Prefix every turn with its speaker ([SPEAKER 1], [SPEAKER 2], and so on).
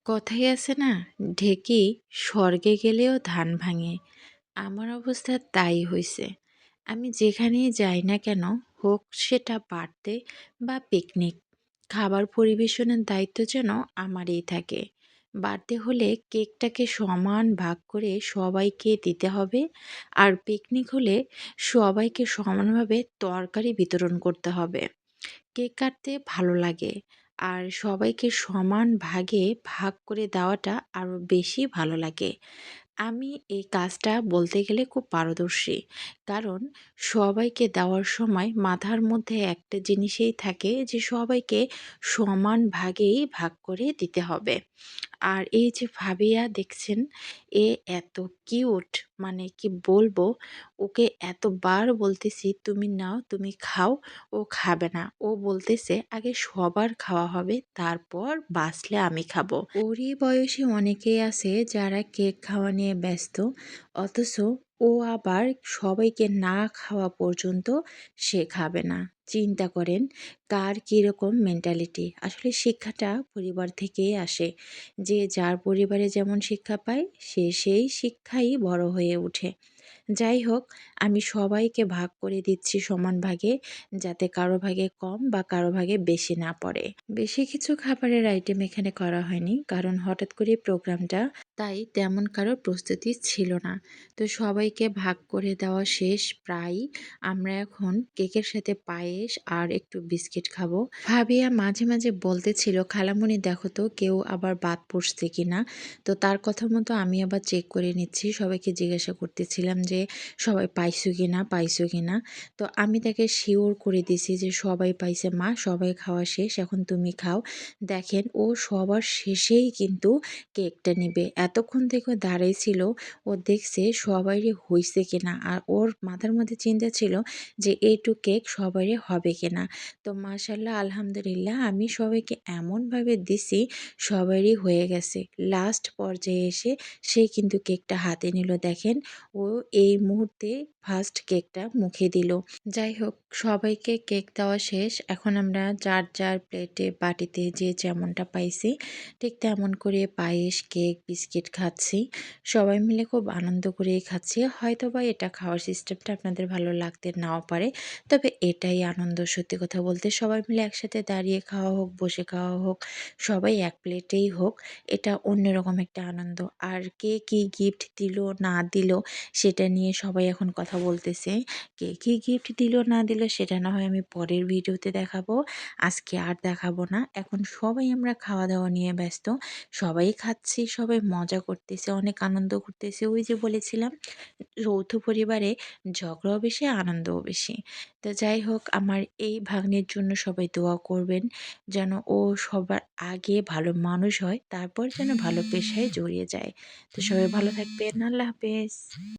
[SPEAKER 1] কথায় আছে না, ঢেকি স্বর্গে গেলেও ধান ভাঙে। আমার অবস্থা তাই হইছে। আমি যেখানেই যাই না কেন, হোক সেটা বার্থডে বা পিকনিক, খাবার পরিবেশনের দায়িত্ব যেন আমারই থাকে। বার্থডে হলে কেকটাকে সমান ভাগ করে সবাইকে দিতে হবে, আর পিকনিক হলে সবাইকে সমানভাবে তরকারি বিতরণ করতে হবে। কেক কাটতে ভালো লাগে, আর সবাইকে সমান ভাগে ভাগ করে দেওয়াটা আরও বেশি ভালো লাগে। আমি এই কাজটা বলতে গেলে খুব পারদর্শী। কারণ সবাইকে দেওয়ার সময় মাথার মধ্যে একটা জিনিসেই থাকে যে সবাইকে সমান ভাগেই ভাগ করে দিতে হবে। আর এই যে ভাবিয়া দেখছেন, এ এত কিউট, মানে কি বলবো, ওকে এতবার বলতেছি তুমি নাও তুমি খাও, ও খাবে না। ও বলতেছে আগে সবার খাওয়া হবে, তারপর বাঁচলে আমি খাবো। ওরই বয়সী অনেকেই আছে যারা কেক খাওয়া নিয়ে ব্যস্ত, অথচ ও আবার সবাইকে না খাওয়া পর্যন্ত সে খাবে না। চিন্তা করেন কার কীরকম মেন্টালিটি। আসলে শিক্ষাটা পরিবার থেকেই আসে। যে যার পরিবারে যেমন শিক্ষা পায়, সে সেই শিক্ষাই বড় হয়ে ওঠে। যাই হোক, আমি সবাইকে ভাগ করে দিচ্ছি সমান ভাগে, যাতে কারো ভাগে কম বা কারো ভাগে বেশি না পড়ে। বেশি কিছু খাবারের আইটেম এখানে করা হয়নি, কারণ হঠাৎ করে প্রোগ্রামটা, তাই তেমন কারো প্রস্তুতি ছিল না। তো সবাইকে ভাগ করে দেওয়া শেষ প্রায়। আমরা এখন কেকের সাথে পায়েস আর একটু বিস্কিট খাবো। ভাবিয়া মাঝে মাঝে বলতেছিল, খালামণি দেখো তো কেউ আবার বাদ পড়ছে কিনা। তো তার কথা মতো আমি আবার চেক করে নিচ্ছি, সবাইকে জিজ্ঞাসা করতেছিলাম যে সবাই পাইছো কিনা পাইছো কিনা। তো আমি তাকে শিওর করে দিছি যে সবাই পাইছে মা, সবাই খাওয়া শেষ, এখন তুমি খাও। দেখেন ও সবার শেষেই কিন্তু কেকটা নেবে। এতক্ষণ থেকে দাঁড়াই ছিল, ও দেখছে সবারই হইছে কিনা, আর ওর মাথার মধ্যে চিন্তা ছিল যে এইটু কেক সবারই হবে কিনা। তো মাশাল্লাহ আলহামদুলিল্লাহ আমি সবাইকে এমনভাবে দিছি সবারই হয়ে গেছে। লাস্ট পর্যায়ে এসে সে কিন্তু কেকটা হাতে নিল। দেখেন ও এই মুহূর্তে ফার্স্ট কেকটা মুখে দিল। যাই হোক, সবাইকে কেক দেওয়া শেষ। এখন আমরা যার যার প্লেটে বাটিতে যে যেমনটা পাইছি ঠিক তেমন করে পায়েস, কেক, বিস্কিট খাচ্ছি। সবাই মিলে খুব আনন্দ করেই খাচ্ছি। হয়তোবা এটা খাওয়ার সিস্টেমটা আপনাদের ভালো লাগতে নাও পারে, তবে এটাই আনন্দ। সত্যি কথা বলতে সবাই মিলে একসাথে দাঁড়িয়ে খাওয়া হোক, বসে খাওয়া হোক, সবাই এক প্লেটেই হোক, এটা অন্যরকম একটা আনন্দ। আর কে কী গিফট দিল না দিল সেটা নিয়ে সবাই এখন কথা বলতেছে। কে কী গিফট দিল না দিল সেটা না হয় আমি পরের ভিডিওতে দেখাবো। আজকে আর দেখাবো না। এখন সবাই আমরা খাওয়া-দাওয়া নিয়ে ব্যস্ত। সবাই খাচ্ছি, সবাই মজা করতেছে, অনেক আনন্দ করতেছে। ওই যে বলেছিলাম, যৌথ পরিবারে ঝগড়াও বেশি, আনন্দও বেশি। তো যাই হোক, আমার এই ভাগ্নের জন্য সবাই দোয়া করবেন যেন ও সবার আগে ভালো মানুষ হয়, তারপর যেন ভালো পেশায় জড়িয়ে যায়। তো সবাই ভালো থাকবেন। আল্লাহ হাফেজ।